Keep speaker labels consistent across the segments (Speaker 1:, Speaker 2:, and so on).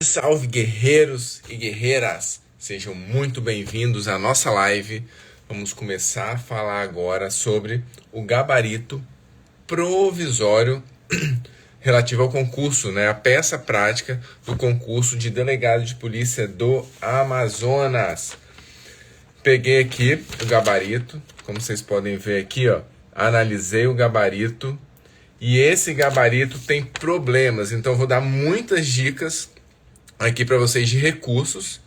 Speaker 1: Salve guerreiros e guerreiras, sejam muito bem-vindos à nossa live. Vamos começar a falar agora sobre o gabarito provisório relativo ao concurso, a peça prática do concurso de delegado de polícia do Amazonas. Peguei aqui o gabarito, como vocês podem ver aqui, analisei o gabarito e esse gabarito tem problemas, então eu vou dar muitas dicas aqui para vocês de recursos,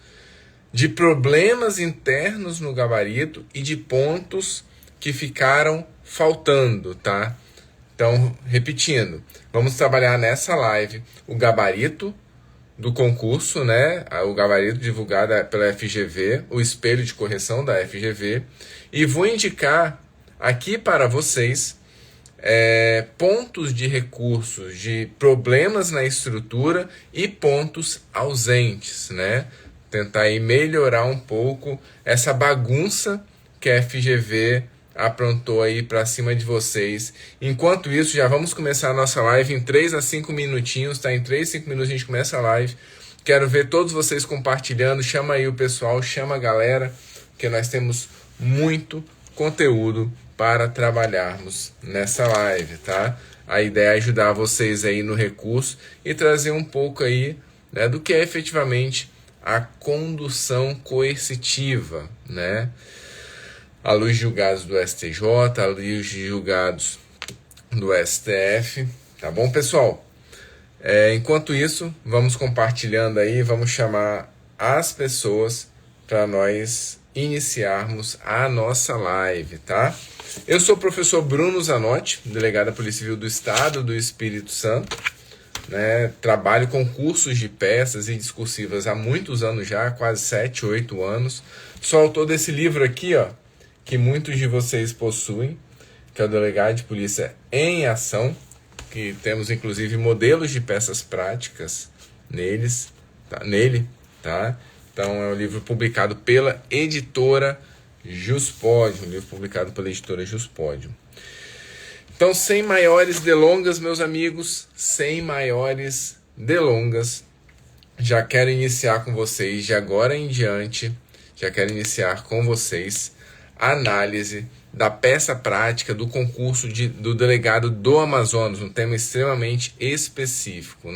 Speaker 1: de problemas internos no gabarito e de pontos que ficaram faltando, tá? Então, repetindo, vamos trabalhar nessa live o gabarito do concurso, o gabarito divulgado pela FGV, o espelho de correção da FGV, e vou indicar aqui para vocês pontos de recursos, de problemas na estrutura e pontos ausentes, Tentar aí melhorar um pouco essa bagunça que a FGV aprontou aí para cima de vocês. Enquanto isso, já vamos começar a nossa live em 3 a 5 minutinhos, tá? Em 3 a 5 minutos a gente começa a live. Quero ver todos vocês compartilhando, chama aí o pessoal, chama a galera, porque nós temos muito conteúdo para trabalharmos nessa live, tá? A ideia é ajudar vocês aí no recurso e trazer um pouco aí, do que é efetivamente a condução coercitiva, à luz de julgados do STJ, à luz de julgados do STF, tá bom, pessoal? Enquanto isso, vamos compartilhando aí, vamos chamar as pessoas para nós iniciarmos a nossa live, tá? Eu sou o professor Bruno Zanotti, delegado da Polícia Civil do Estado do Espírito Santo, trabalho com cursos de peças e discursivas há muitos anos já, quase 7, 8 anos. Sou autor desse livro aqui, que muitos de vocês possuem, que é o Delegado de Polícia em Ação, que temos inclusive modelos de peças práticas nele, tá? Então é um livro publicado pela editora Juspódio, Então, sem maiores delongas, meus amigos, já quero iniciar com vocês, de agora em diante, a análise da peça prática do concurso do delegado do Amazonas, um tema extremamente específico,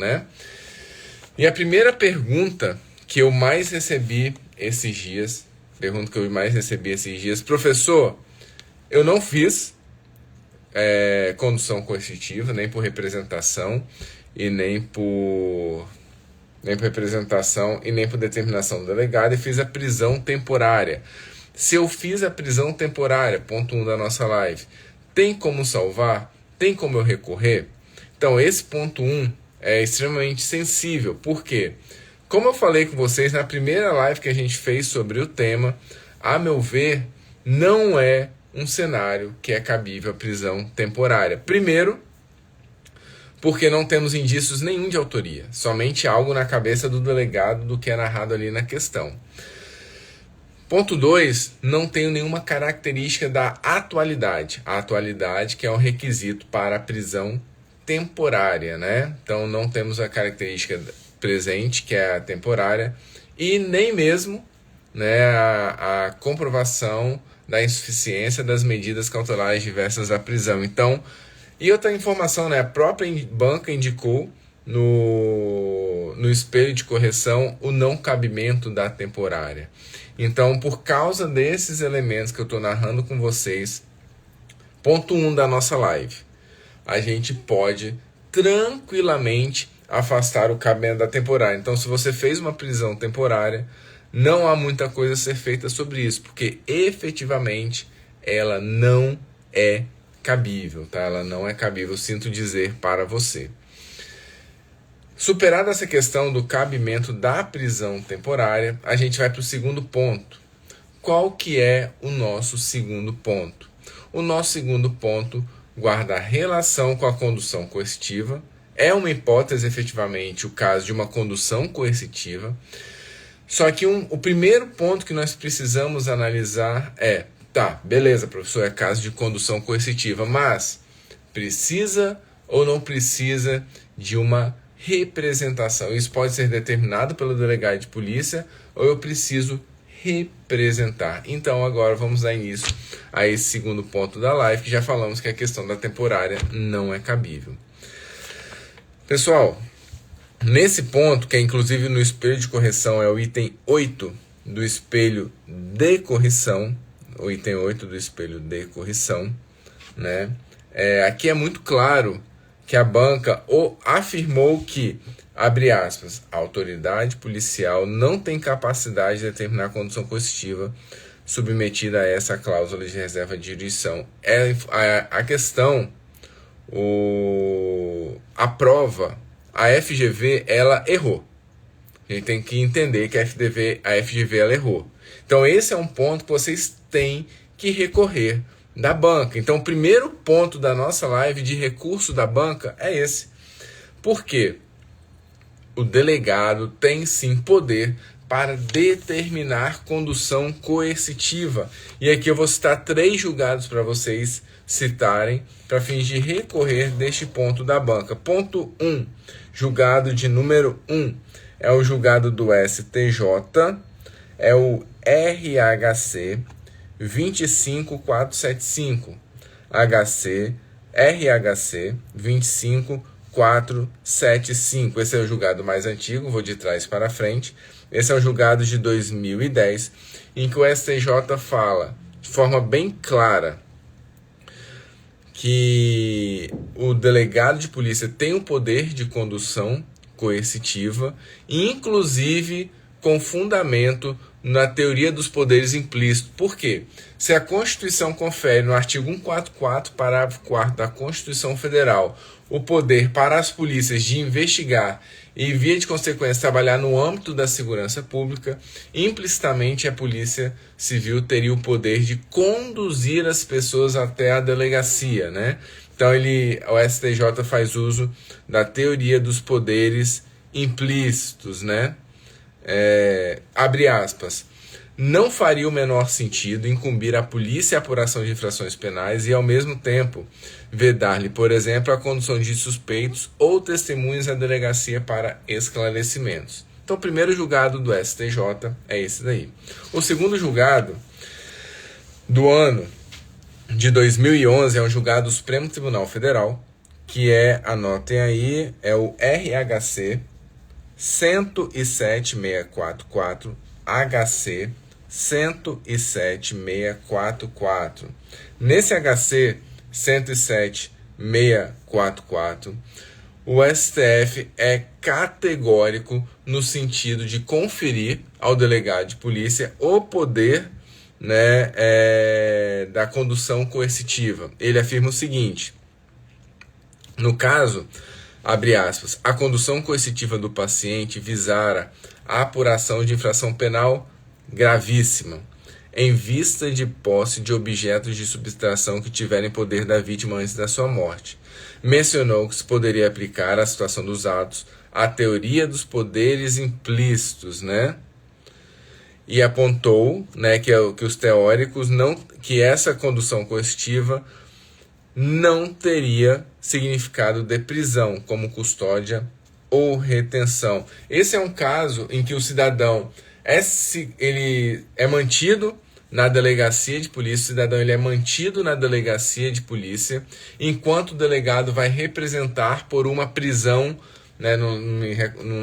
Speaker 1: E a primeira pergunta que eu mais recebi esses dias, professor, eu não fiz condução coercitiva, nem por representação e nem por determinação do delegado, e fiz a prisão temporária. Se eu fiz a prisão temporária, ponto 1 da nossa live, tem como salvar? Tem como eu recorrer? Então, esse ponto 1 é extremamente sensível. Por quê? Como eu falei com vocês na primeira live que a gente fez sobre o tema, a meu ver, não é um cenário que é cabível a prisão temporária. Primeiro, porque não temos indícios nenhum de autoria, somente algo na cabeça do delegado do que é narrado ali na questão. Ponto 2, não tenho nenhuma característica da atualidade. A atualidade que é um requisito para a prisão temporária, Então não temos a característica presente, que é a temporária, e nem mesmo a comprovação da insuficiência das medidas cautelares diversas à prisão. Então, e outra informação, a própria banca indicou no espelho de correção o não cabimento da temporária. Então, por causa desses elementos que eu estou narrando com vocês, ponto 1 da nossa live, a gente pode tranquilamente afastar o cabimento da temporária. Então, se você fez uma prisão temporária, não há muita coisa a ser feita sobre isso, porque efetivamente ela não é cabível, tá? Ela não é cabível, sinto dizer para você. Superada essa questão do cabimento da prisão temporária, a gente vai para o segundo ponto. Qual que é o nosso segundo ponto? O nosso segundo ponto guarda relação com a condução coercitiva. É uma hipótese, efetivamente, o caso de uma condução coercitiva. Só que o primeiro ponto que nós precisamos analisar é, beleza, professor, é caso de condução coercitiva, mas precisa ou não precisa de uma representação. Isso pode ser determinado pelo delegado de polícia ou eu preciso representar. Então agora vamos dar início a esse segundo ponto da live, que já falamos que a questão da temporária não é cabível. Pessoal, nesse ponto, que é inclusive no espelho de correção, é o item 8 do espelho de correção, o item 8 do espelho de correção, né? Aqui é muito claro que a banca afirmou que, abre aspas, a autoridade policial não tem capacidade de determinar a condução coercitiva submetida a essa cláusula de reserva de jurisdição. A questão, a prova, a FGV, ela errou. A gente tem que entender que a FGV ela errou. Então esse é um ponto que vocês têm que recorrer da banca. Então o primeiro ponto da nossa live de recurso da banca é esse. Por quê? O delegado tem sim poder para determinar condução coercitiva. E aqui eu vou citar 3 julgados para vocês citarem para fins de recorrer deste ponto da banca. Ponto 1, julgado de número 1, é o julgado do STJ, é o RHC 25475, RHC 25475. Esse é o julgado mais antigo, vou de trás para frente. Esse é o julgado de 2010, em que o STJ fala de forma bem clara que o delegado de polícia tem o poder de condução coercitiva, inclusive com fundamento na teoria dos poderes implícitos. Por quê? Se a Constituição confere no artigo 144, parágrafo 4º da Constituição Federal, o poder para as polícias de investigar e, via de consequência, trabalhar no âmbito da segurança pública, implicitamente a Polícia Civil teria o poder de conduzir as pessoas até a delegacia, né? Então o STJ faz uso da teoria dos poderes implícitos, né? Abre aspas, não faria o menor sentido incumbir a polícia a apuração de infrações penais e, ao mesmo tempo, vedar-lhe, por exemplo, a condução de suspeitos ou testemunhas à delegacia para esclarecimentos. Então, o primeiro julgado do STJ é esse daí. O segundo julgado do ano de 2011 é um julgado do Supremo Tribunal Federal, que anotem aí, é o RHC 107644, HC 107644. Nesse HC 107644, o STF é categórico no sentido de conferir ao delegado de polícia o poder, né, da condução coercitiva. Ele afirma o seguinte: no caso, abre aspas, a condução coercitiva do paciente visara a apuração de infração penal gravíssima, em vista de posse de objetos de subtração que tiverem poder da vítima antes da sua morte. Mencionou que se poderia aplicar à situação dos atos a teoria dos poderes implícitos, né? E apontou, né, que os teóricos que essa condução coercitiva não teria significado de prisão, como custódia ou retenção. Esse é um caso em que o cidadão ele é mantido na delegacia de polícia, o cidadão ele é mantido na delegacia de polícia, enquanto o delegado vai representar por uma prisão, né, não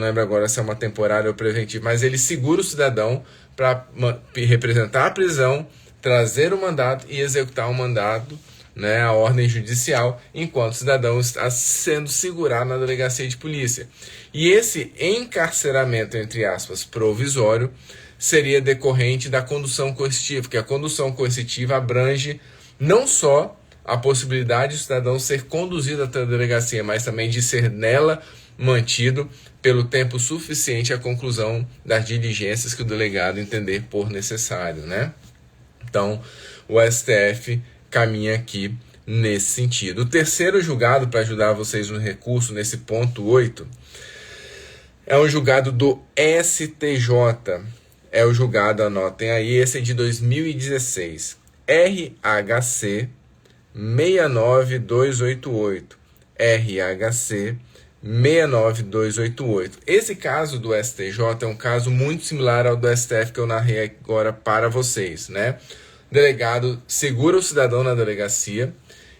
Speaker 1: lembro agora se é uma temporária ou preventiva, mas ele segura o cidadão para representar a prisão, trazer o mandato e executar o mandato, né, a ordem judicial, enquanto o cidadão está sendo segurado na delegacia de polícia. E esse encarceramento, entre aspas, provisório, seria decorrente da condução coercitiva, porque a condução coercitiva abrange não só a possibilidade do cidadão ser conduzido até a delegacia, mas também de ser nela mantido pelo tempo suficiente à conclusão das diligências que o delegado entender por necessário, né? Então, o STF caminha aqui nesse sentido. O terceiro julgado, para ajudar vocês no recurso, nesse ponto 8, é um julgado do STJ. É o julgado, anotem aí, esse é de 2016. RHC 69288. RHC 69288. Esse caso do STJ é um caso muito similar ao do STF que eu narrei agora para vocês, né? O delegado segura o cidadão na delegacia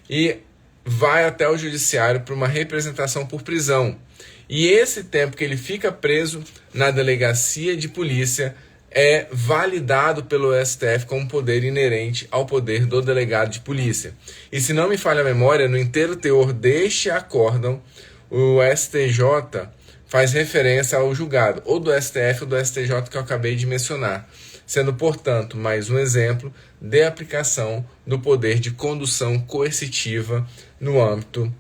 Speaker 1: e vai até o judiciário para uma representação por prisão. E esse tempo que ele fica preso na delegacia de polícia é validado pelo STF como poder inerente ao poder do delegado de polícia. E se não me falha a memória, no inteiro teor deste acórdão, o STJ faz referência ao julgado, ou do STF ou do STJ que eu acabei de mencionar, sendo, portanto, mais um exemplo de aplicação do poder de condução coercitiva no âmbito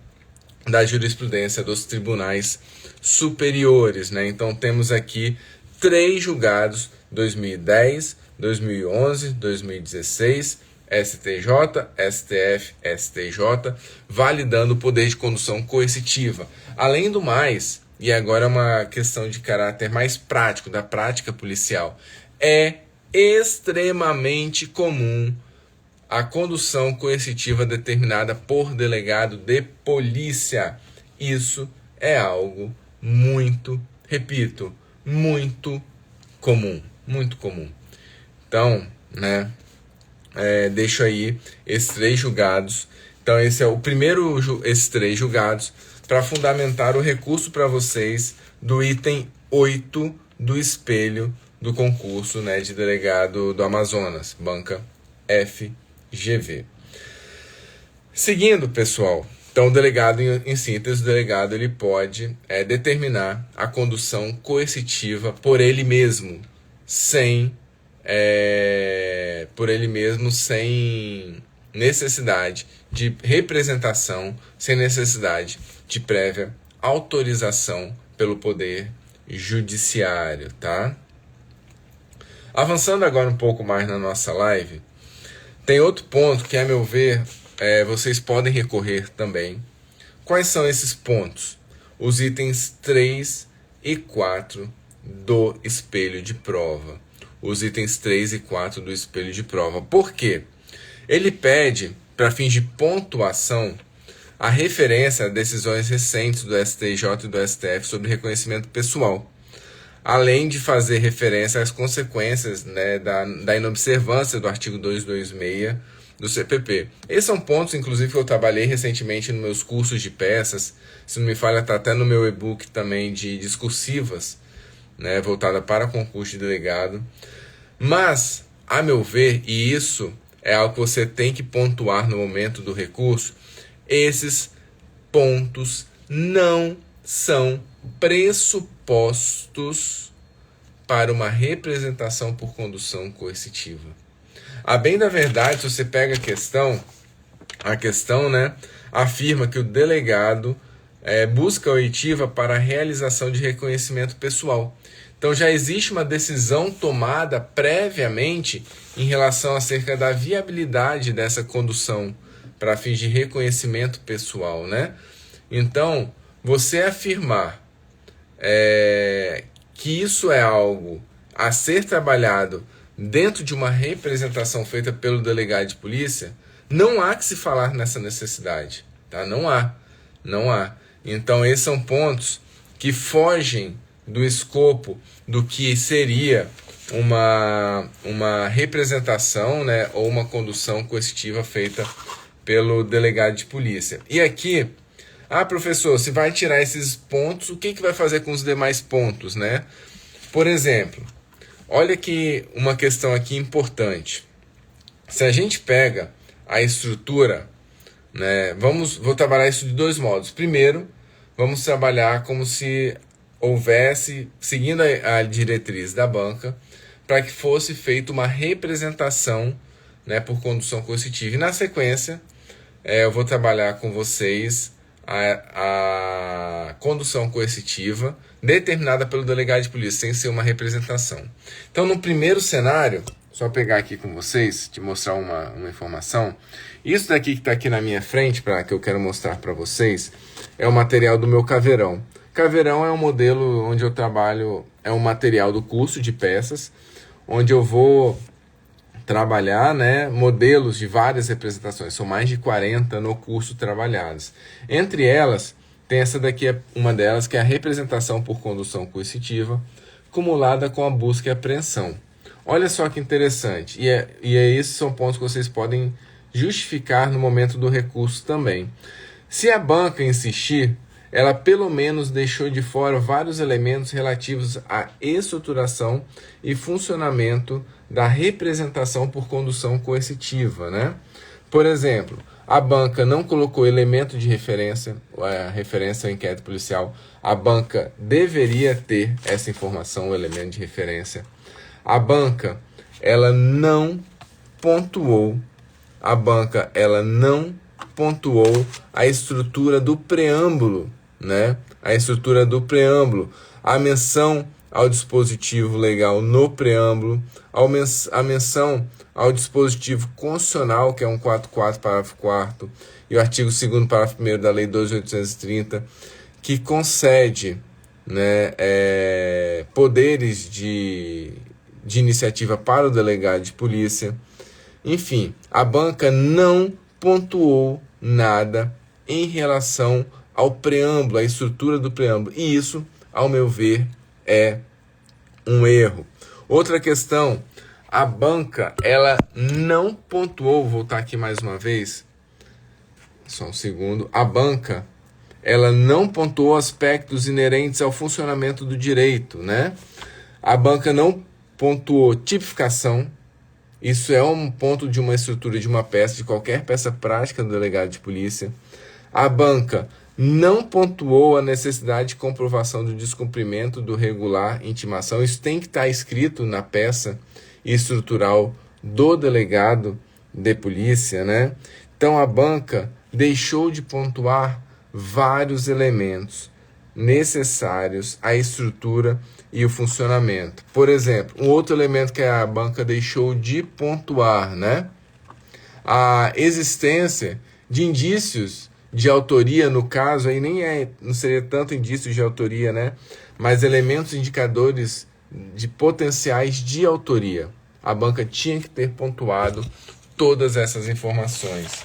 Speaker 1: da jurisprudência dos tribunais superiores, né? Então temos aqui 3 julgados, 2010, 2011, 2016, STJ, STF, STJ, validando o poder de condução coercitiva. Além do mais, e agora é uma questão de caráter mais prático, da prática policial, é extremamente comum a condução coercitiva determinada por delegado de polícia. Isso é algo muito, repito, muito comum, muito comum. Então, né, deixo aí esses 3 julgados. Então, esse é o primeiro, esses 3 julgados, para fundamentar o recurso para vocês do item 8 do espelho do concurso, né, de delegado do Amazonas, banca FGV. Seguindo, pessoal, então o delegado, em síntese, o delegado ele pode determinar a condução coercitiva por ele mesmo, sem necessidade de representação, sem necessidade de prévia autorização pelo poder judiciário, tá? Avançando agora um pouco mais na nossa live, tem outro ponto que, a meu ver, vocês podem recorrer também. Quais são esses pontos? Os itens 3 e 4 do espelho de prova. Os itens 3 e 4 do espelho de prova. Por quê? Ele pede, para fins de pontuação, a referência a decisões recentes do STJ e do STF sobre reconhecimento pessoal, além de fazer referência às consequências, né, da inobservância do artigo 226 do CPP. Esses são pontos, inclusive, que eu trabalhei recentemente nos meus cursos de peças. Se não me falha, está até no meu e-book também de discursivas, né, voltada para concurso de delegado. Mas, a meu ver, e isso é algo que você tem que pontuar no momento do recurso, esses pontos não são pressupostos para uma representação por condução coercitiva. A bem da verdade, se você pega a questão, né, afirma que o delegado busca a oitiva para a realização de reconhecimento pessoal. Então já existe uma decisão tomada previamente em relação acerca da viabilidade dessa condução para fins de reconhecimento pessoal, né? Então, você afirmar que isso é algo a ser trabalhado dentro de uma representação feita pelo delegado de polícia, não há que se falar nessa necessidade, tá? Não há. Então, esses são pontos que fogem do escopo do que seria uma representação, né, ou uma condução coercitiva feita pelo delegado de polícia. E aqui, professor, se vai tirar esses pontos, o que vai fazer com os demais pontos, né? Por exemplo, olha aqui uma questão aqui importante. Se a gente pega a estrutura, né, vou trabalhar isso de 2 modos. Primeiro, vamos trabalhar como se houvesse, seguindo a diretriz da banca, para que fosse feita uma representação, né, por condução coercitiva. E na sequência, eu vou trabalhar com vocês a condução coercitiva determinada pelo delegado de polícia, sem ser uma representação. Então, no primeiro cenário, só pegar aqui com vocês, te mostrar uma informação. Isso daqui que está aqui na minha frente, que eu quero mostrar para vocês, é o material do meu caveirão. Caveirão é um modelo onde eu trabalho, é um material do curso de peças, onde eu vou trabalhar, né, modelos de várias representações. São mais de 40 no curso trabalhados. Entre elas, tem essa daqui, é uma delas, que é a representação por condução coercitiva, cumulada com a busca e apreensão. Olha só que interessante. E esses são pontos que vocês podem justificar no momento do recurso também. Se a banca insistir, ela pelo menos deixou de fora vários elementos relativos à estruturação e funcionamento da representação por condução coercitiva, né? Por exemplo, a banca não colocou elemento de referência, a referência ao inquérito policial. A banca deveria ter essa informação, o elemento de referência. A banca, ela não pontuou a estrutura do preâmbulo, né? A estrutura do preâmbulo, a menção ao dispositivo legal no preâmbulo, a menção ao dispositivo constitucional, que é 144, parágrafo 4º, e o artigo 2º, parágrafo 1º da Lei 12.830, que concede, né, poderes de iniciativa para o delegado de polícia. Enfim, a banca não pontuou nada em relação ao preâmbulo, à estrutura do preâmbulo. E isso, ao meu ver, é um erro. Outra questão, a banca, ela não pontuou, vou voltar aqui mais uma vez, só um segundo, a banca, ela não pontuou aspectos inerentes ao funcionamento do direito, né? A banca não pontuou tipificação. Isso é um ponto de uma estrutura de uma peça, de qualquer peça prática do delegado de polícia. A banca não pontuou a necessidade de comprovação do descumprimento do regular intimação. Isso tem que estar escrito na peça estrutural do delegado de polícia, né? Então a banca deixou de pontuar vários elementos necessários à estrutura e o funcionamento. Por exemplo, um outro elemento que a banca deixou de pontuar, né? A existência de indícios de autoria, no caso, aí não seria tanto indícios de autoria, né? Mas elementos indicadores de potenciais de autoria. A banca tinha que ter pontuado todas essas informações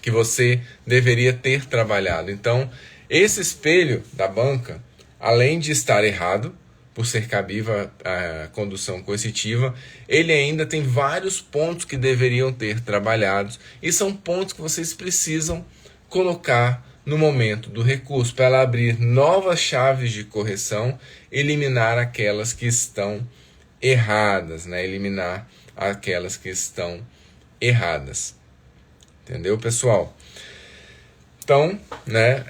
Speaker 1: que você deveria ter trabalhado. Então, esse espelho da banca, além de estar errado, por ser cabível a condução coercitiva, ele ainda tem vários pontos que deveriam ter trabalhados, e são pontos que vocês precisam colocar no momento do recurso, para ela abrir novas chaves de correção, eliminar aquelas que estão erradas, né? Eliminar aquelas que estão erradas. Entendeu, pessoal? Então, né,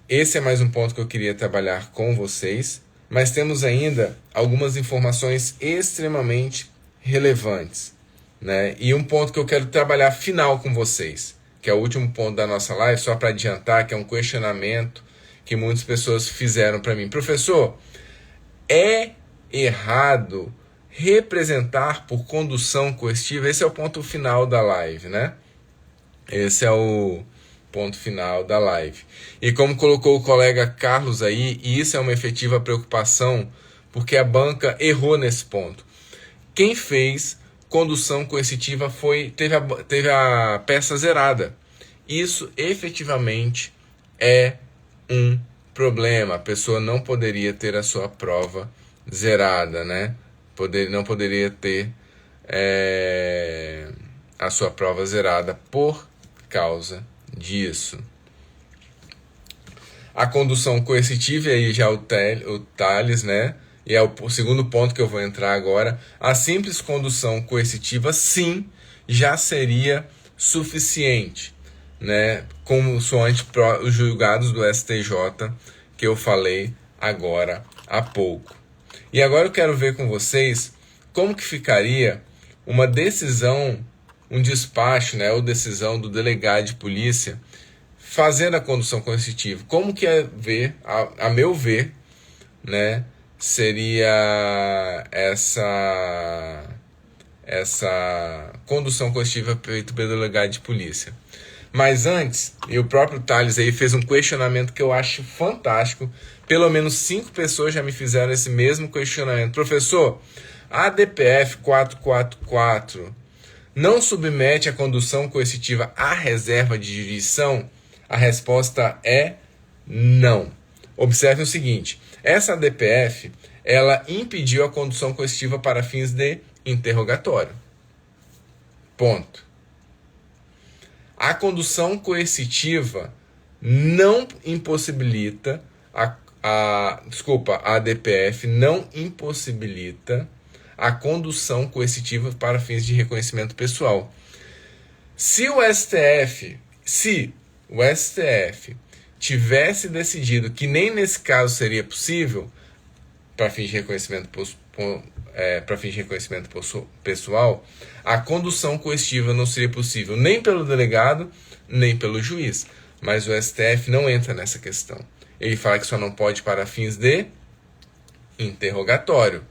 Speaker 1: esse é mais um ponto que eu queria trabalhar com vocês, mas temos ainda algumas informações extremamente relevantes, né? E um ponto que eu quero trabalhar final com vocês, que é o último ponto da nossa live, só para adiantar, que é um questionamento que muitas pessoas fizeram para mim. Professor, é errado representar por condução coercitiva? Esse é o ponto final da live, né? Esse é o ponto final da live. E como colocou o colega Carlos aí, e isso é uma efetiva preocupação, porque a banca errou nesse ponto. Quem fez condução coercitiva teve a peça zerada. Isso efetivamente é um problema. A pessoa não poderia ter a sua prova zerada, né? Não poderia ter a sua prova zerada por causa disso. A condução coercitiva, e aí já o Tales, né? E é o segundo ponto que eu vou entrar agora. A simples condução coercitiva, sim, já seria suficiente, né? Consoante os julgados do STJ que eu falei agora há pouco. E agora eu quero ver com vocês como que ficaria uma decisão, um despacho, né, ou decisão do delegado de polícia fazendo a condução coercitiva. Como que a meu ver, né, seria essa condução coercitiva feita pelo delegado de polícia. Mas antes, e o próprio Tales aí fez um questionamento que eu acho fantástico. Pelo menos 5 pessoas já me fizeram esse mesmo questionamento. Professor, a DPF 444 não submete a condução coercitiva à reserva de jurisdição? A resposta é não. Observe o seguinte, essa ADPF, ela impediu a condução coercitiva para fins de interrogatório. Ponto. A condução coercitiva não impossibilita, a ADPF não impossibilita a condução coercitiva para fins de reconhecimento pessoal. Se o STF tivesse decidido que nem nesse caso seria possível, para fins de reconhecimento pessoal, a condução coercitiva não seria possível nem pelo delegado, nem pelo juiz. Mas o STF não entra nessa questão. Ele fala que só não pode para fins de interrogatório.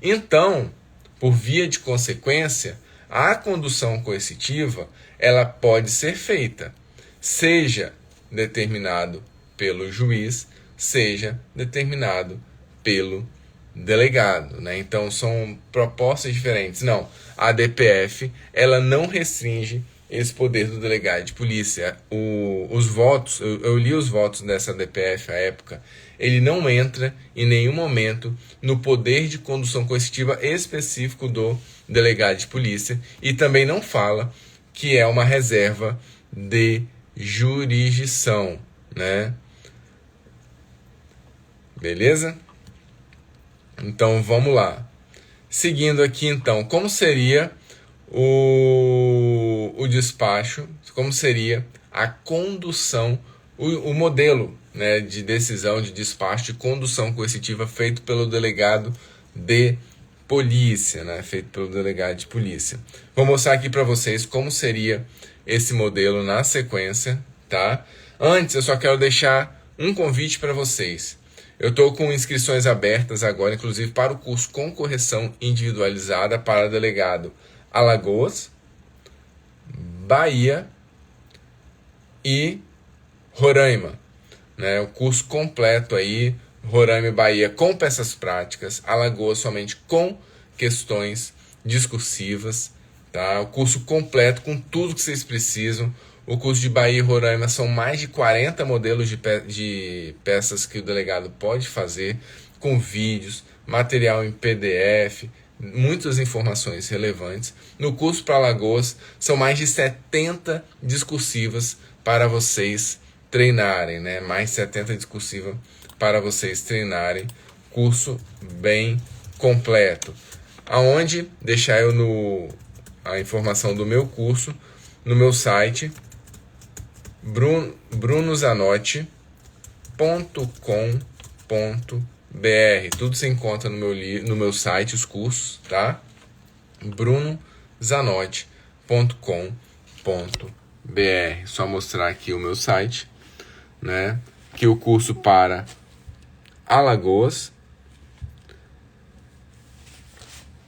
Speaker 1: Então, por via de consequência, a condução coercitiva ela pode ser feita, seja determinado pelo juiz, seja determinado pelo delegado, né? Então são propostas diferentes. Não, a ADPF ela não restringe esse poder do delegado de polícia. Os votos, eu li os votos dessa ADPF à época, ele não entra em nenhum momento no poder de condução coercitiva específico do delegado de polícia e também não fala que é uma reserva de jurisdição, né? Beleza? Então vamos lá. Seguindo aqui então, como seria o despacho, como seria a condução, o modelo, né, de decisão de despacho de condução coercitiva feito pelo delegado de polícia, né, feito pelo delegado de polícia. Vou mostrar aqui para vocês como seria esse modelo na sequência, tá? Antes eu só quero deixar um convite para vocês. Eu estou com inscrições abertas agora, inclusive para o curso com correção individualizada para delegado Alagoas, Bahia e Roraima, né? O curso completo aí, Roraima e Bahia com peças práticas, Alagoas somente com questões discursivas, tá? O curso completo com tudo que vocês precisam. O curso de Bahia e Roraima são mais de 40 modelos de peças que o delegado pode fazer, com vídeos, material em PDF, muitas informações relevantes. No curso para Alagoas, são mais de 70 discursivas para vocês treinarem, né? Mais 70 discursivas para vocês treinarem. Curso bem completo. Aonde deixar eu a informação do meu curso no meu site brunozanotti.com.br. Tudo se encontra no meu site, os cursos, tá? brunozanotti.com.br. Só mostrar aqui o meu site, né? Que o curso para Alagoas,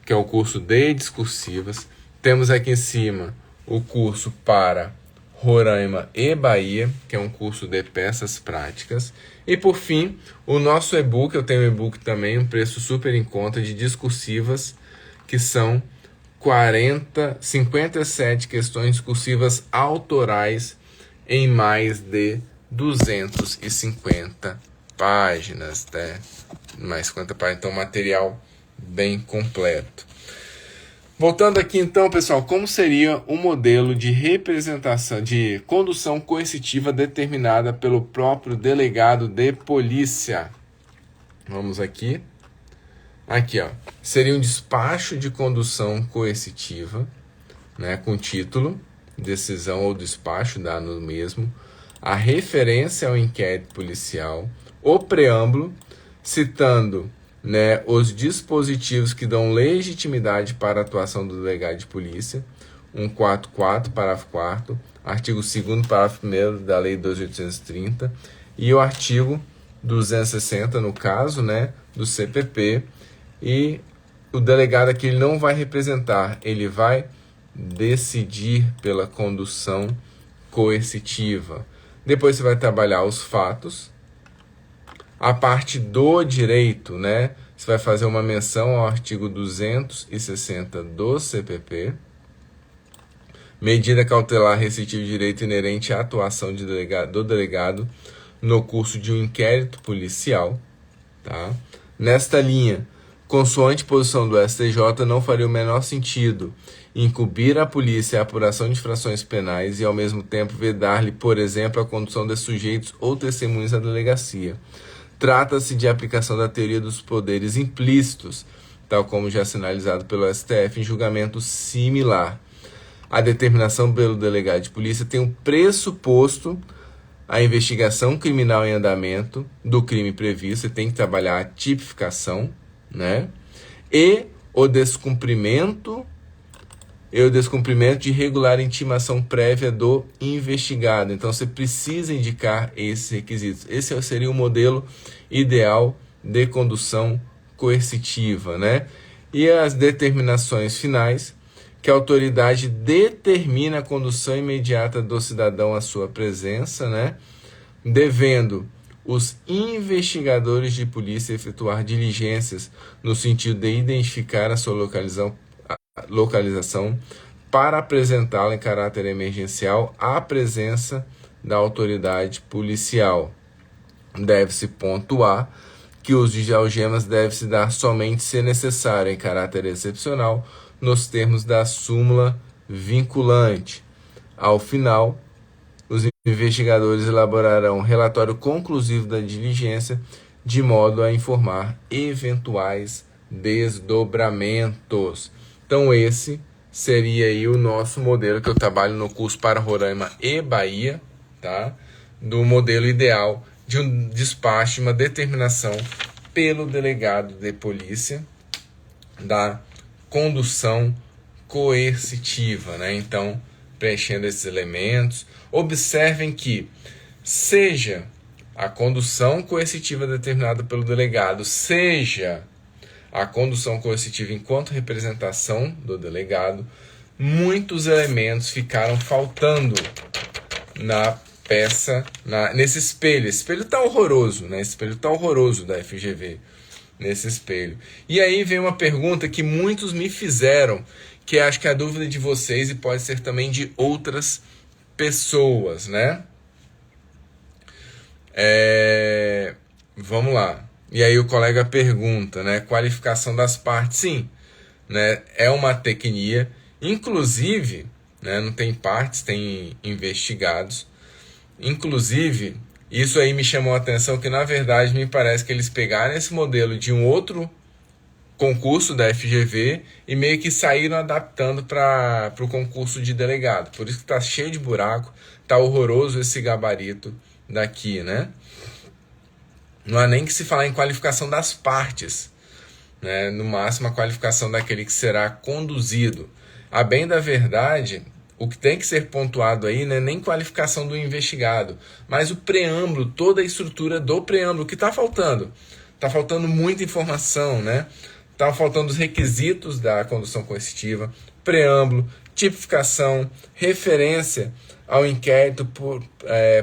Speaker 1: que é o curso de discursivas. Temos aqui em cima o curso para Roraima e Bahia, que é um curso de peças práticas. E por fim, o nosso e-book, eu tenho um e-book também, um preço super em conta, de discursivas, que são 57 questões discursivas autorais em mais de 250 páginas, né? Mais 50 páginas, então material bem completo. Voltando aqui então, pessoal, como seria o modelo de representação, de condução coercitiva determinada pelo próprio delegado de polícia? Vamos aqui. Aqui, ó. Seria um despacho de condução coercitiva, né, com título, decisão ou despacho, dá no mesmo, a referência ao inquérito policial, o preâmbulo, citando, né, os dispositivos que dão legitimidade para a atuação do delegado de polícia, 144, parágrafo 4º, artigo 2º, parágrafo 1º da Lei 12.830, e o artigo 260, no caso, né, do CPP, e o delegado aqui ele não vai representar, ele vai decidir pela condução coercitiva. Depois você vai trabalhar os fatos. A parte do direito, né? Você vai fazer uma menção ao artigo 260 do CPP. medida cautelar restritiva de direito inerente à atuação do delegado no curso de um inquérito policial. Tá? Nesta linha, consoante posição do STJ, não faria o menor sentido incumbir a polícia a apuração de infrações penais e, ao mesmo tempo, vedar-lhe, por exemplo, a condução de sujeitos ou testemunhas à delegacia. Trata-se de aplicação da teoria dos poderes implícitos, tal como já sinalizado pelo STF em julgamento similar. A determinação pelo delegado de polícia tem um pressuposto a investigação criminal em andamento do crime previsto, você tem que trabalhar a tipificação, né? E o descumprimento de regular intimação prévia do investigado. Então, você precisa indicar esses requisitos. Esse seria o modelo ideal de condução coercitiva, né? E as determinações finais, que a autoridade determina a condução imediata do cidadão à sua presença, né? Devendo os investigadores de polícia efetuar diligências no sentido de identificar a sua localização para apresentá-la em caráter emergencial à presença da autoridade policial. Deve-se pontuar que o uso de algemas deve se dar somente se necessário, em caráter excepcional, nos termos da súmula vinculante. Ao final, os investigadores elaborarão um relatório conclusivo da diligência, de modo a informar eventuais desdobramentos. Então, esse seria aí o nosso modelo que eu trabalho no curso para Roraima e Bahia, tá? Do modelo ideal de um despacho, de uma determinação pelo delegado de polícia da condução coercitiva, né? Então, preenchendo esses elementos, observem que seja a condução coercitiva determinada pelo delegado, seja a condução coercitiva enquanto representação do delegado, muitos elementos ficaram faltando na peça, nesse espelho. Esse espelho está horroroso, né? Esse espelho está horroroso da FGV, nesse espelho. E aí vem uma pergunta que muitos me fizeram, que acho que é a dúvida de vocês e pode ser também de outras pessoas, né? Vamos lá. E aí o colega pergunta, né? Qualificação das partes, sim, né? É uma tecnia, inclusive, né? Não tem partes, tem investigados. Inclusive, isso aí me chamou a atenção que, na verdade, me parece que eles pegaram esse modelo de um outro concurso da FGV e meio que saíram adaptando para o concurso de delegado. Por isso que está cheio de buraco, está horroroso esse gabarito daqui, né? Não há nem que se falar em qualificação das partes, né? No máximo a qualificação daquele que será conduzido. A bem da verdade, o que tem que ser pontuado aí não é nem qualificação do investigado, mas o preâmbulo, toda a estrutura do preâmbulo, que está faltando. Está faltando muita informação, né? Está faltando os requisitos da condução coercitiva, preâmbulo, tipificação, referência ao inquérito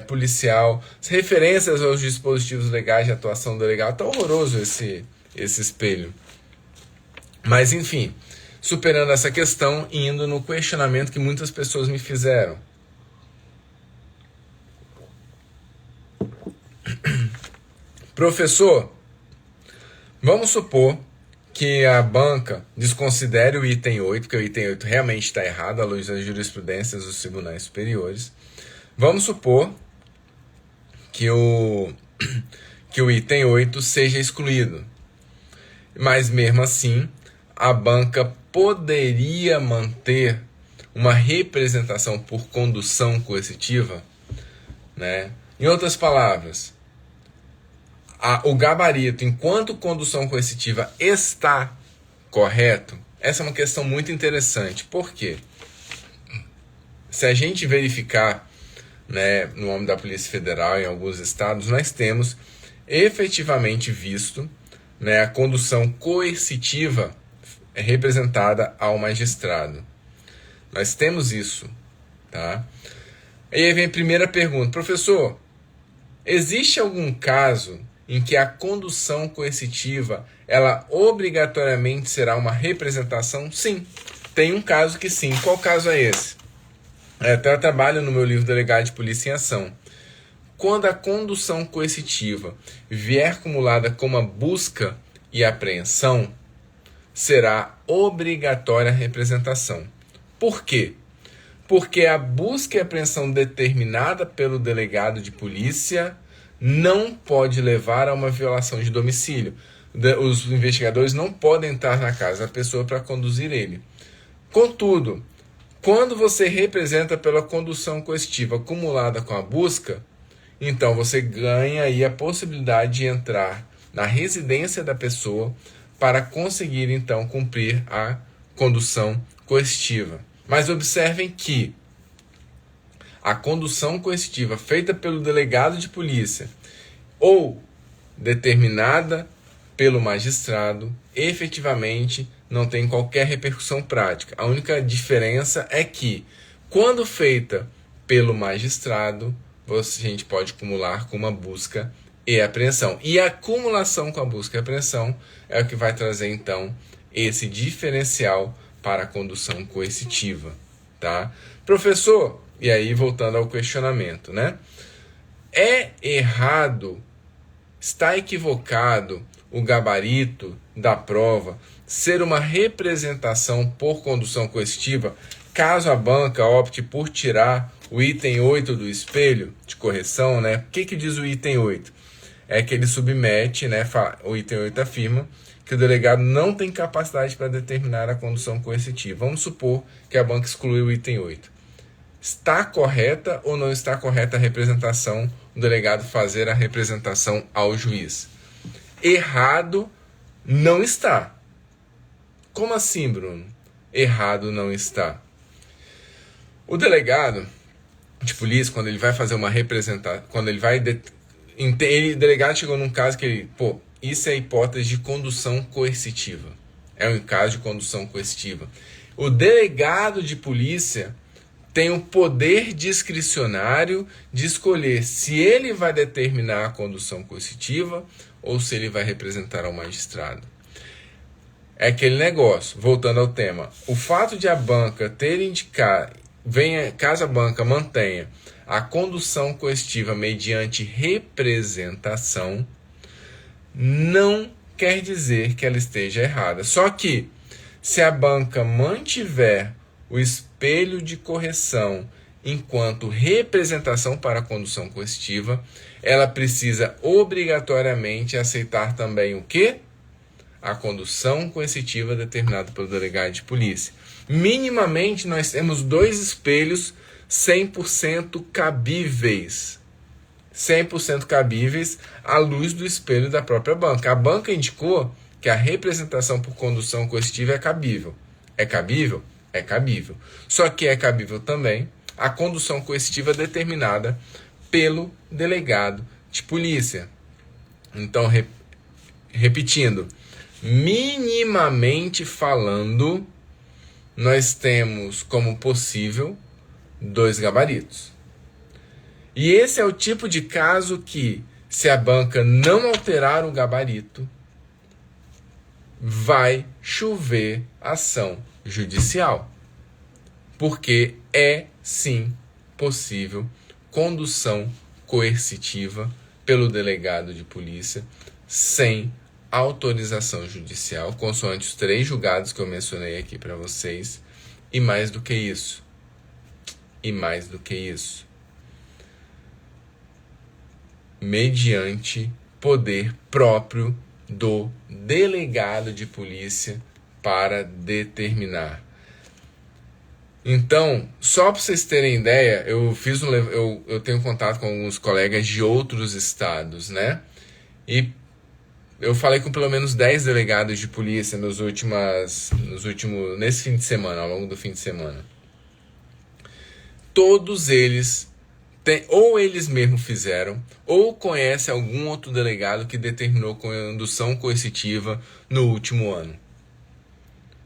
Speaker 1: policial, referências aos dispositivos legais de atuação do delegado. Está horroroso esse espelho. Mas, enfim, superando essa questão e indo no questionamento que muitas pessoas me fizeram. Professor, vamos supor que a banca desconsidere o item 8, porque o item 8 realmente está errado à luz das jurisprudências dos tribunais superiores. Vamos supor que o item 8 seja excluído. Mas mesmo assim, a banca poderia manter uma representação por condução coercitiva, né? Em outras palavras, o gabarito, enquanto condução coercitiva, está correto? Essa é uma questão muito interessante. Por quê? Se a gente verificar, né, no âmbito da Polícia Federal, em alguns estados, nós temos efetivamente visto, né, a condução coercitiva representada ao magistrado. Nós temos isso, tá? E aí vem a primeira pergunta. Professor, existe algum caso em que a condução coercitiva, ela obrigatoriamente será uma representação? Sim, tem um caso que sim. Qual caso é esse? Até eu trabalho no meu livro Delegado de Polícia em Ação. Quando a condução coercitiva vier acumulada com uma busca e apreensão, será obrigatória a representação. Por quê? Porque a busca e apreensão determinada pelo delegado de polícia não pode levar a uma violação de domicílio. Os investigadores não podem entrar na casa da pessoa para conduzir ele. Contudo, quando você representa pela condução coercitiva acumulada com a busca, então você ganha aí a possibilidade de entrar na residência da pessoa para conseguir então cumprir a condução coercitiva. Mas observem que a condução coercitiva feita pelo delegado de polícia ou determinada pelo magistrado, efetivamente não tem qualquer repercussão prática. A única diferença é que, quando feita pelo magistrado, a gente pode acumular com uma busca e apreensão. E a acumulação com a busca e apreensão é o que vai trazer, então, esse diferencial para a condução coercitiva. Tá? Professor, e aí voltando ao questionamento, né? É errado, está equivocado o gabarito da prova ser uma representação por condução coercitiva, caso a banca opte por tirar o item 8 do espelho de correção, né? O que diz o item 8? É que ele submete, né? O item 8 afirma que o delegado não tem capacidade para determinar a condução coercitiva. Vamos supor que a banca excluiu o item 8. Está correta ou não está correta a representação, o delegado fazer a representação ao juiz? Errado não está. Como assim, Bruno? Errado não está. O delegado de polícia, quando ele vai fazer uma representação, quando ele vai... O delegado chegou num caso que ele... isso é hipótese de condução coercitiva. É um caso de condução coercitiva. O delegado de polícia tem o poder discricionário de escolher se ele vai determinar a condução coercitiva ou se ele vai representar ao magistrado. É aquele negócio, voltando ao tema, o fato de a banca ter indicado, caso a banca mantenha a condução coercitiva mediante representação, não quer dizer que ela esteja errada. Só que, se a banca mantiver o espelho de correção enquanto representação para a condução coercitiva, ela precisa obrigatoriamente aceitar também o quê? A condução coercitiva determinada pelo delegado de polícia. Minimamente, nós temos 2 espelhos 100% cabíveis. 100% cabíveis à luz do espelho da própria banca. A banca indicou que a representação por condução coercitiva é cabível. É cabível? É cabível. Só que é cabível também a condução coercitiva determinada pelo delegado de polícia. Então, repetindo, minimamente falando, nós temos como possível 2 gabaritos. E esse é o tipo de caso que, se a banca não alterar o gabarito, vai chover ação judicial. Porque é, sim, possível condução coercitiva pelo delegado de polícia sem autorização judicial, consoante os 3 julgados que eu mencionei aqui para vocês. E mais do que isso. Mediante poder próprio do delegado de polícia para determinar. Então, só para vocês terem ideia, eu tenho contato com alguns colegas de outros estados, né? E eu falei com pelo menos 10 delegados de polícia nesse fim de semana, ao longo do fim de semana. Todos eles ou eles mesmos fizeram, ou conhecem algum outro delegado que determinou condução coercitiva no último ano.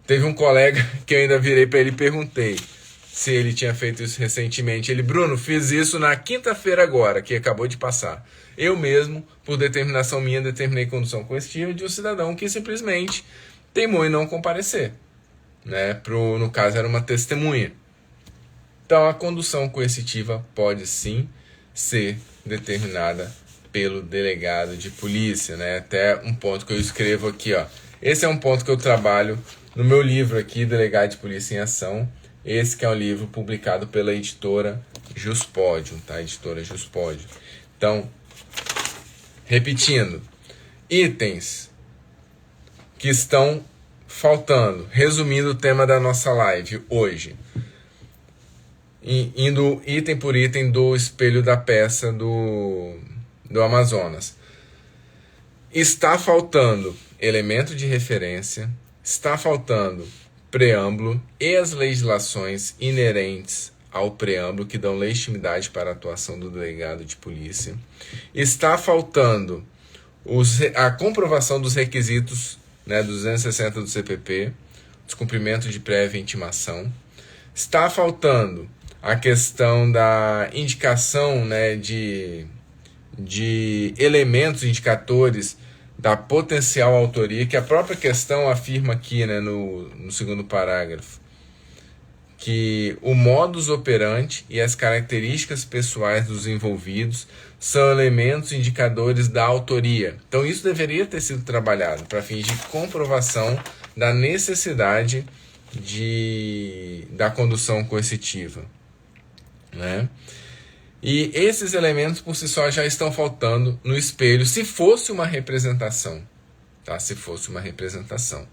Speaker 1: Teve um colega que eu ainda virei para ele e perguntei se ele tinha feito isso recentemente. Ele, Bruno, fiz isso na quinta-feira agora, que acabou de passar. Eu mesmo, por determinação minha, determinei condução coercitiva de um cidadão que simplesmente teimou em não comparecer. Né? No caso, era uma testemunha. Então, a condução coercitiva pode sim ser determinada pelo delegado de polícia, né? Até um ponto que eu escrevo aqui, ó. Esse é um ponto que eu trabalho no meu livro aqui, Delegado de Polícia em Ação. Esse que é um livro publicado pela editora Juspodium, tá? Editora Juspodium. Então, repetindo, itens que estão faltando, resumindo o tema da nossa live hoje, indo item por item do espelho da peça do Amazonas. Está faltando elemento de referência, está faltando preâmbulo e as legislações inerentes ao preâmbulo que dão legitimidade para a atuação do delegado de polícia. Está faltando a comprovação dos requisitos, né, 260 do CPP, descumprimento de prévia intimação. Está faltando a questão da indicação, né, de elementos indicadores da potencial autoria, que a própria questão afirma aqui, né, no segundo parágrafo, que o modus operandi e as características pessoais dos envolvidos são elementos indicadores da autoria. Então isso deveria ter sido trabalhado para fins de comprovação da necessidade da condução coercitiva, né? E esses elementos por si só já estão faltando no espelho, se fosse uma representação, tá? Se fosse uma representação.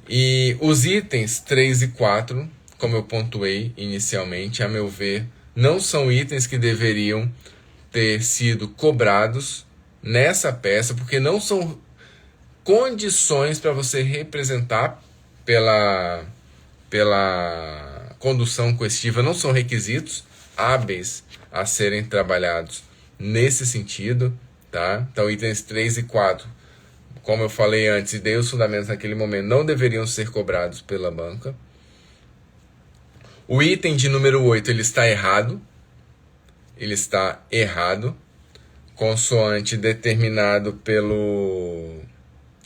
Speaker 1: E os itens 3 e 4, como eu pontuei inicialmente, a meu ver, não são itens que deveriam ter sido cobrados nessa peça, porque não são condições para você representar pela condução coercitiva, não são requisitos hábeis a serem trabalhados nesse sentido, tá? Então, itens 3 e 4, como eu falei antes e dei os fundamentos naquele momento, não deveriam ser cobrados pela banca. O item de número 8, ele está errado. Ele está errado, consoante determinado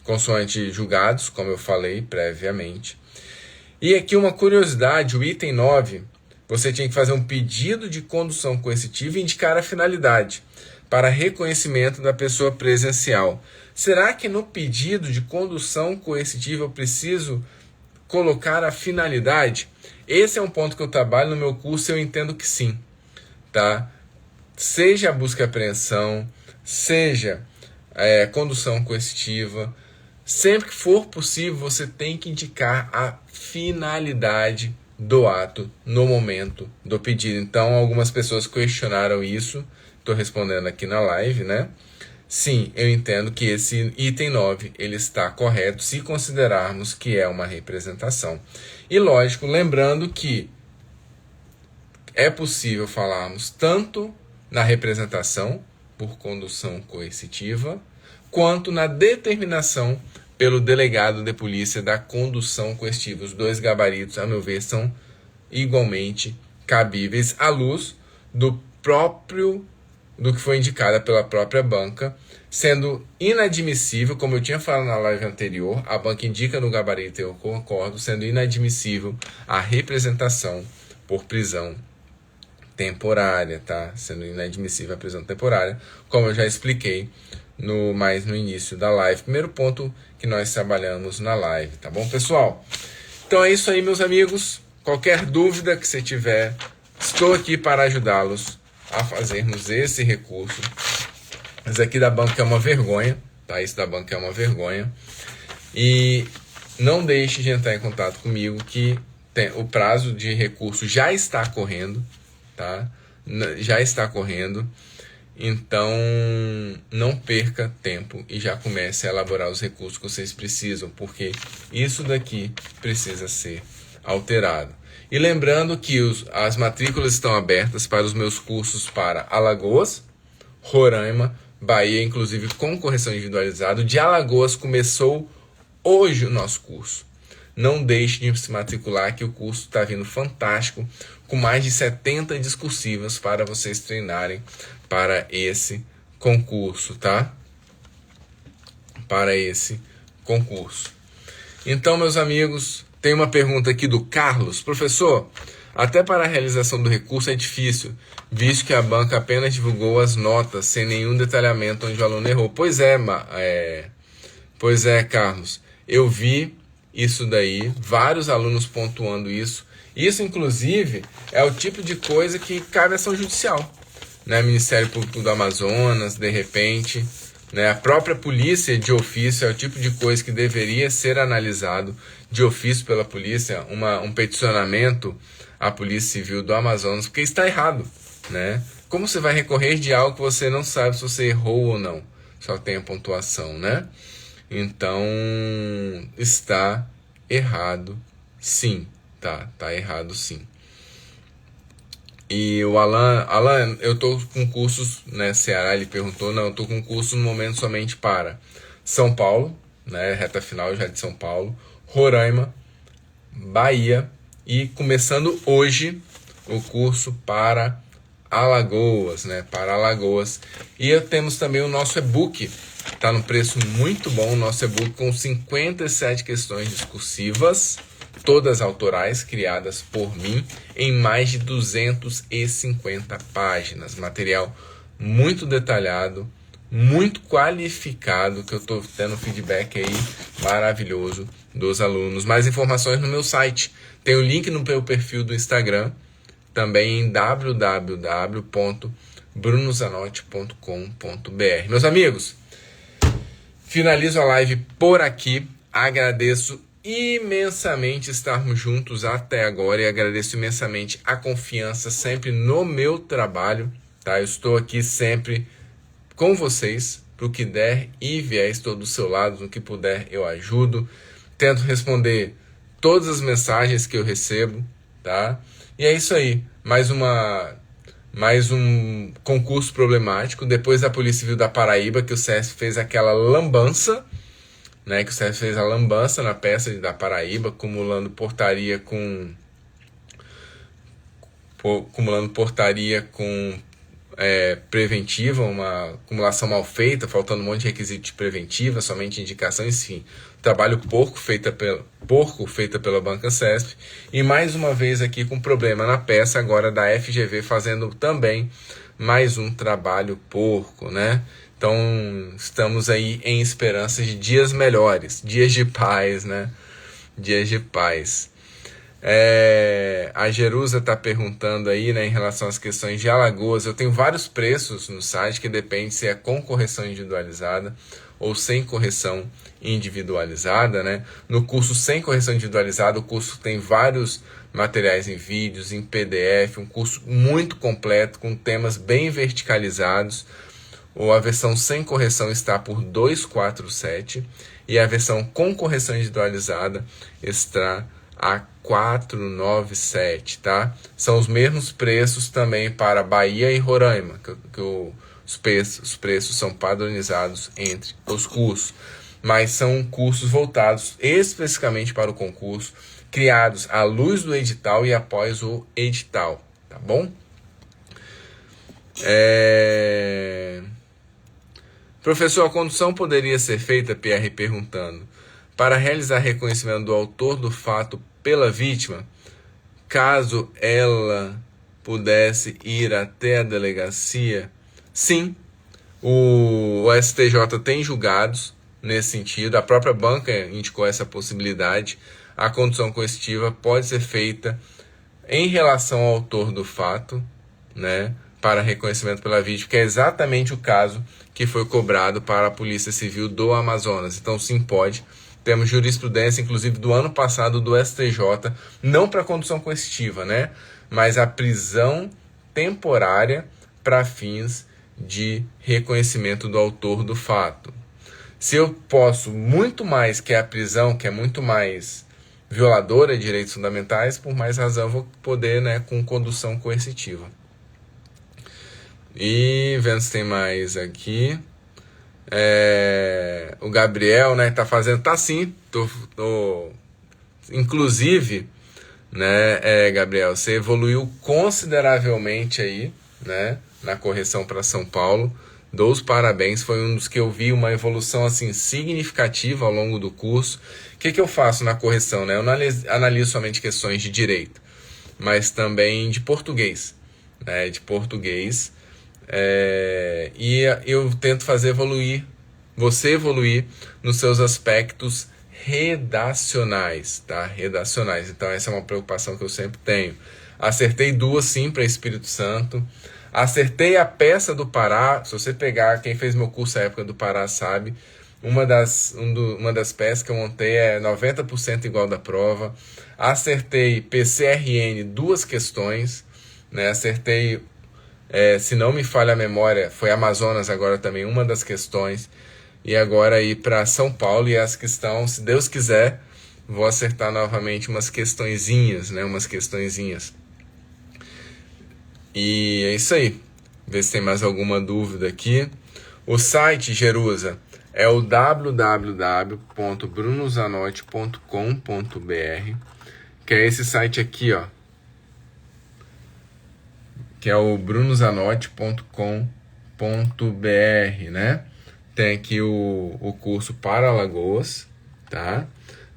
Speaker 1: consoante julgados, como eu falei previamente. E aqui uma curiosidade, o item 9, você tinha que fazer um pedido de condução coercitiva e indicar a finalidade para reconhecimento da pessoa presencial. Será que no pedido de condução coercitiva eu preciso colocar a finalidade? Esse é um ponto que eu trabalho no meu curso e eu entendo que sim, tá? Seja a busca e apreensão, seja condução coercitiva, sempre que for possível você tem que indicar a finalidade do ato no momento do pedido. Então, algumas pessoas questionaram isso, estou respondendo aqui na live, né? Sim, eu entendo que esse item 9 ele está correto se considerarmos que é uma representação. E lógico, lembrando que é possível falarmos tanto na representação por condução coercitiva, quanto na determinação pelo delegado de polícia da condução coercitiva. Os dois gabaritos, a meu ver, são igualmente cabíveis à luz do que foi indicado pela própria banca, sendo inadmissível, como eu tinha falado na live anterior, a banca indica no gabarito e eu concordo, sendo inadmissível a representação por prisão temporária, tá? Sendo inadmissível a prisão temporária, como eu já expliquei mais no início da live. Primeiro ponto que nós trabalhamos na live, tá bom, pessoal? Então é isso aí, meus amigos. Qualquer dúvida que você tiver, estou aqui para ajudá-los a fazermos esse recurso. Isso aqui da banca é uma vergonha, tá? Isso da banca é uma vergonha. E não deixe de entrar em contato comigo, que o prazo de recurso já está correndo, tá? Já está correndo. Então, não perca tempo e já comece a elaborar os recursos que vocês precisam, porque isso daqui precisa ser alterado. E lembrando que as matrículas estão abertas para os meus cursos para Alagoas, Roraima, Bahia, inclusive com correção individualizada. De Alagoas começou hoje o nosso curso. Não deixe de se matricular, que o curso está vindo fantástico, com mais de 70 discursivas para vocês treinarem para esse concurso, tá? Para esse concurso. Então, meus amigos, tem uma pergunta aqui do Carlos. Professor, Até para a realização do recurso é difícil, visto que a banca apenas divulgou as notas, sem nenhum detalhamento onde o aluno errou. Pois é, Carlos, eu vi isso daí, vários alunos pontuando isso. Isso, inclusive, é o tipo de coisa que cabe à ação judicial, né? Ministério Público do Amazonas, de repente, né? A própria polícia de ofício é o tipo de coisa que deveria ser analisado de ofício pela polícia, um peticionamento à Polícia Civil do Amazonas, porque está errado, né? Como você vai recorrer de algo que você não sabe se você errou ou não? Só tem a pontuação, né? Então, está errado, sim. Tá errado, sim. E o Alan, eu tô com cursos, né, Ceará, ele perguntou, não, eu tô com curso no momento somente para São Paulo, né, reta final já de São Paulo, Roraima, Bahia e começando hoje o curso para Alagoas, né, para Alagoas. E temos também o nosso e-book, tá no preço muito bom, o nosso e-book com 57 questões discursivas, todas autorais, criadas por mim, em mais de 250 páginas. Material muito detalhado, muito qualificado, que eu estou tendo feedback aí maravilhoso dos alunos. Mais informações no meu site. Tem o link no meu perfil do Instagram, também em www.brunozanotti.com.br. Meus amigos, finalizo a live por aqui. Agradeço imensamente estarmos juntos até agora e agradeço imensamente a confiança sempre no meu trabalho, tá? Eu estou aqui sempre com vocês, para o que der e vier, estou do seu lado, no que puder eu ajudo, tento responder todas as mensagens que eu recebo, tá? E é isso aí, mais um concurso problemático, depois da Polícia Civil da Paraíba, que o SESP fez aquela lambança, né, que o SESP fez a lambança na peça da Paraíba, acumulando portaria com preventiva, uma acumulação mal feita, faltando um monte de requisito de preventiva, somente indicação, enfim, trabalho porco feita pela banca SESP, e mais uma vez aqui com problema na peça agora da FGV, fazendo também mais um trabalho porco, né? Então, estamos aí em esperança de dias melhores, dias de paz, né? Dias de paz. A Jerusa está perguntando aí, né, em relação às questões de Alagoas. Eu tenho vários preços no site que depende se é com correção individualizada ou sem correção individualizada, né? No curso sem correção individualizada, o curso tem vários materiais em vídeos, em PDF, um curso muito completo, com temas bem verticalizados. Ou a versão sem correção está por R$ 247 e a versão com correção individualizada está a R$ 497, tá? São os mesmos preços também para Bahia e Roraima, que os preços são padronizados entre os cursos, mas são cursos voltados especificamente para o concurso, criados à luz do edital e após o edital, tá bom? Professor, a condução poderia ser feita, PR perguntando, para realizar reconhecimento do autor do fato pela vítima, caso ela pudesse ir até a delegacia? Sim, o STJ tem julgados nesse sentido, a própria banca indicou essa possibilidade. A condução coercitiva pode ser feita em relação ao autor do fato, né, para reconhecimento pela vítima, que é exatamente o caso que foi cobrado para a Polícia Civil do Amazonas. Então, sim, pode. Temos jurisprudência, inclusive, do ano passado do STJ, não para condução coercitiva, né, mas a prisão temporária para fins de reconhecimento do autor do fato. Se eu posso muito mais que a prisão, que é muito mais violadora de direitos fundamentais, por mais razão eu vou poder, né, com condução coercitiva. E vendo se tem mais aqui. O Gabriel, né, tá fazendo, tá sim, inclusive, né, Gabriel, você evoluiu consideravelmente aí, né, na correção para São Paulo. Dou os parabéns, foi um dos que eu vi uma evolução assim significativa ao longo do curso. O que eu faço na correção, né? Eu não analiso somente questões de direito. mas também de português, né? De português. E eu tento fazer você evoluir nos seus aspectos redacionais, tá? Redacionais. Então essa é uma preocupação que eu sempre tenho. Acertei 2 sim para Espírito Santo. Acertei a peça do Pará. Se você pegar, quem fez meu curso na época do Pará sabe, uma das peças que eu montei é 90% igual da prova. Acertei PCRN 2 questões, né? Acertei, se não me falha a memória, foi Amazonas agora também uma das questões. E agora ir para São Paulo, e as que estão, se Deus quiser, vou acertar novamente umas questõezinhas, né? Umas questõezinhas. E é isso aí. Ver se tem mais alguma dúvida aqui. O site, Jerusa, é o www.brunozanotti.com.br, que é esse site aqui, ó, que é o brunozanotti.com.br, né? Tem aqui o curso para Alagoas, tá?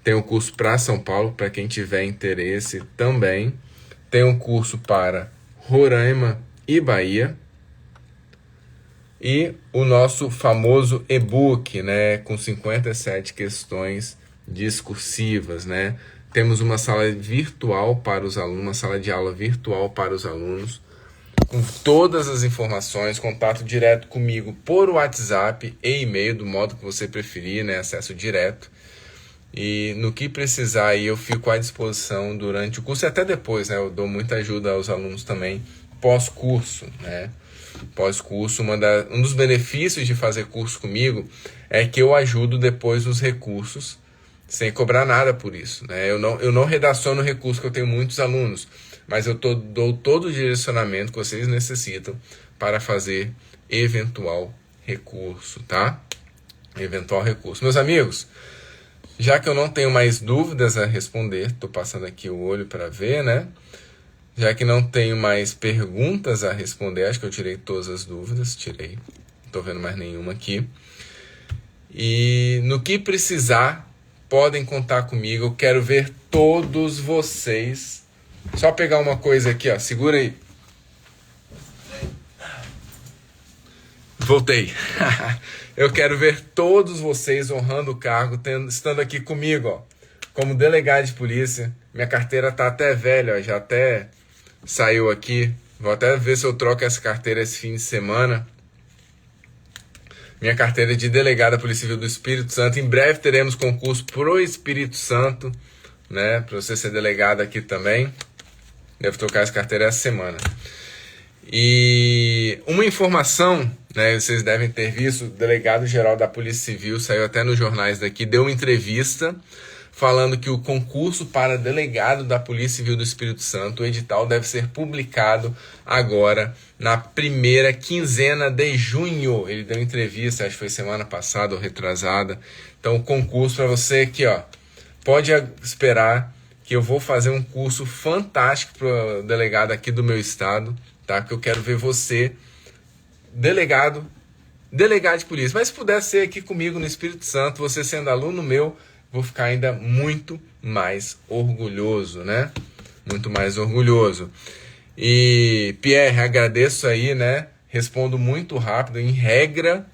Speaker 1: Tem o curso para São Paulo, para quem tiver interesse também. Tem o curso para Roraima e Bahia. E o nosso famoso e-book, né? Com 57 questões discursivas, né? Temos uma sala virtual para os alunos, uma sala de aula virtual para os alunos, com todas as informações, contato direto comigo por WhatsApp e e-mail, do modo que você preferir, né? Acesso direto. E no que precisar aí eu fico à disposição durante o curso e até depois, né? Eu dou muita ajuda aos alunos também pós-curso, né? Pós-curso, um dos benefícios de fazer curso comigo é que eu ajudo depois nos recursos sem cobrar nada por isso, né? Eu não redaciono recurso, que eu tenho muitos alunos, mas eu dou todo o direcionamento que vocês necessitam para fazer eventual recurso, tá? Eventual recurso. Meus amigos, já que eu não tenho mais dúvidas a responder, estou passando aqui o olho para ver, né? Já que não tenho mais perguntas a responder, acho que eu tirei todas as dúvidas, tirei, não estou vendo mais nenhuma aqui. E no que precisar, podem contar comigo, eu quero ver todos vocês. Só pegar uma coisa aqui, ó, segura aí. Voltei. Eu quero ver todos vocês honrando o cargo, estando aqui comigo, ó, como delegado de polícia. Minha carteira tá até velha, ó, já até saiu aqui. Vou até ver se eu troco essa carteira esse fim de semana. Minha carteira é de delegado da Polícia Civil do Espírito Santo. Em breve teremos concurso pro Espírito Santo, né? Para você ser delegado aqui também. Devo trocar essa carteira essa semana. E uma informação, né? Vocês devem ter visto, o delegado-geral da Polícia Civil saiu até nos jornais daqui, deu uma entrevista falando que o concurso para delegado da Polícia Civil do Espírito Santo, o edital, deve ser publicado agora na primeira quinzena de junho. Ele deu entrevista, acho que foi semana passada ou retrasada. Então o concurso para você aqui, ó, pode esperar que eu vou fazer um curso fantástico para o delegado aqui do meu estado, tá? Porque eu quero ver você, delegado de polícia. Mas se puder ser aqui comigo no Espírito Santo, você sendo aluno meu, vou ficar ainda muito mais orgulhoso, né? Muito mais orgulhoso. E, Pierre, agradeço aí, né? Respondo muito rápido. Em regra,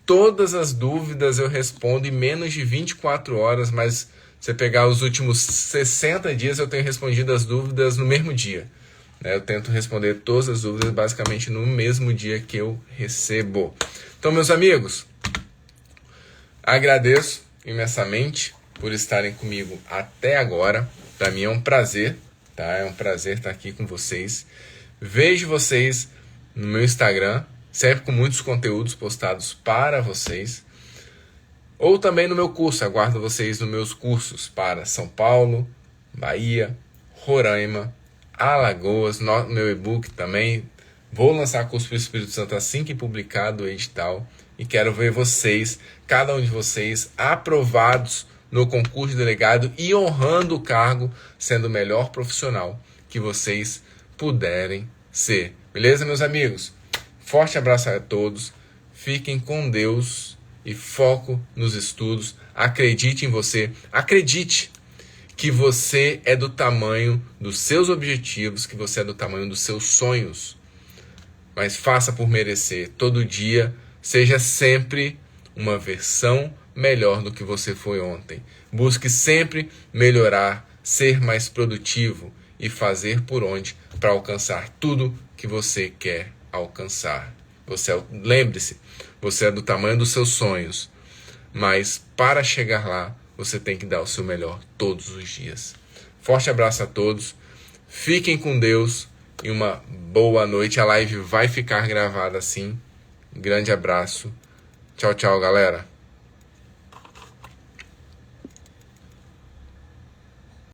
Speaker 1: todas as dúvidas eu respondo em menos de 24 horas, mas você pegar os últimos 60 dias, eu tenho respondido as dúvidas no mesmo dia. Né? Eu tento responder todas as dúvidas basicamente no mesmo dia que eu recebo. Então, meus amigos, agradeço imensamente por estarem comigo até agora. Para mim é um prazer, tá? É um prazer estar aqui com vocês. Vejo vocês no meu Instagram, sempre com muitos conteúdos postados para vocês. Ou também no meu curso, aguardo vocês nos meus cursos para São Paulo, Bahia, Roraima, Alagoas, no meu e-book também. Vou lançar curso para o Espírito Santo assim que publicado o edital. E quero ver vocês, cada um de vocês, aprovados no concurso de delegado e honrando o cargo, sendo o melhor profissional que vocês puderem ser. Beleza, meus amigos? Forte abraço a todos. Fiquem com Deus e foco nos estudos. Acredite em você. Acredite que você é do tamanho dos seus objetivos, que você é do tamanho dos seus sonhos. Mas faça por merecer. Todo dia, seja sempre uma versão melhor do que você foi ontem. Busque sempre melhorar, ser mais produtivo e fazer por onde para alcançar tudo que você quer alcançar. Lembre-se, você é do tamanho dos seus sonhos, mas para chegar lá, você tem que dar o seu melhor todos os dias. Forte abraço a todos, fiquem com Deus e uma boa noite. A live vai ficar gravada assim. Grande abraço. Tchau, tchau, galera.